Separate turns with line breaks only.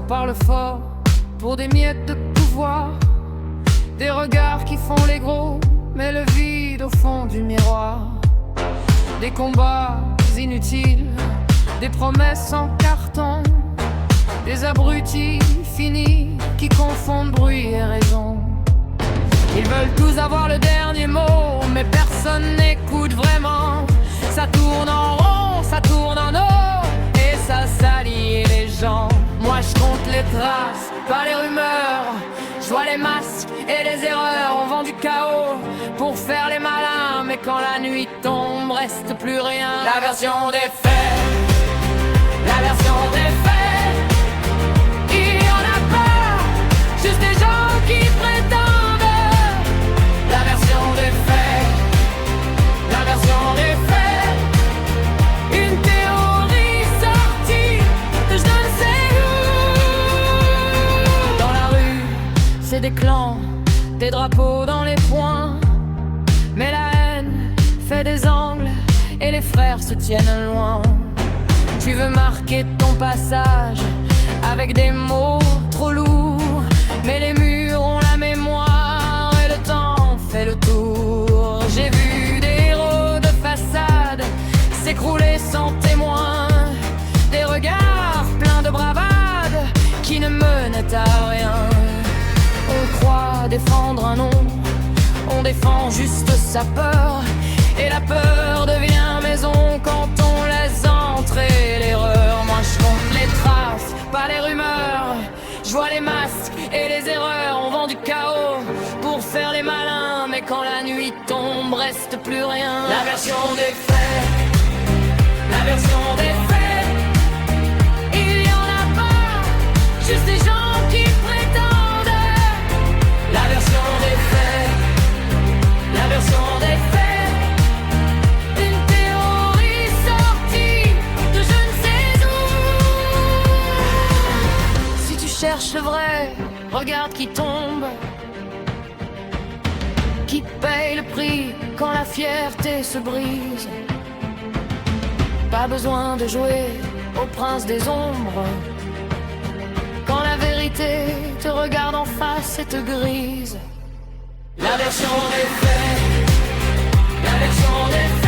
parle fort pour des miettes de pouvoir, des regards qui font les gros, mais le vide au fond du miroir. Des combats inutiles, des promesses en carton, des abrutis finis qui confondent bruit et raison. Ils veulent tous avoir le dernier mot, mais personne n'écoute vraiment. Ça tourne en rond, ça tourne en eau, et ça salit les gens. Moi je compte les traces, pas les rumeurs. Je vois les masques et les erreurs. On vend du chaos pour faire les malins, mais quand la nuit tombe, reste plus rien. La version des faits, la version des faits. Il y en a pas, juste des gens qui prétendent. La version des faits, la version des faits. Une théorie sortie de je ne sais où. Dans la rue, c'est des clans, des drapeaux dans les poings, mais la haine fait des angles et les frères se tiennent loin. Tu veux marquer ton passage avec des mots trop lourds, mais les murs ont la mémoire et le temps fait le tour. J'ai vu des héros de façade s'écrouler sans témoin, des regards pleins de bravade qui ne menaient à rien. On croit défendre un nom, on défend juste sa peur, et la peur devient maison quand on laisse entrer l'erreur. Moi je compte les traces, pas les rumeurs. Je vois les masques et les erreurs. On vend du chaos pour faire les malins, mais quand la nuit tombe, reste plus rien. La version des faits, la version des faits. Il y en a pas, juste des gens qui prétendent. La version des faits, la version des faits. Une théorie sortie de je ne sais où. Si tu cherches le vrai, regarde qui tombe, qui paye le prix quand la fierté se brise. Pas besoin de jouer au prince des ombres quand la vérité te regarde en face et te grise. La version des faits, la version des faits.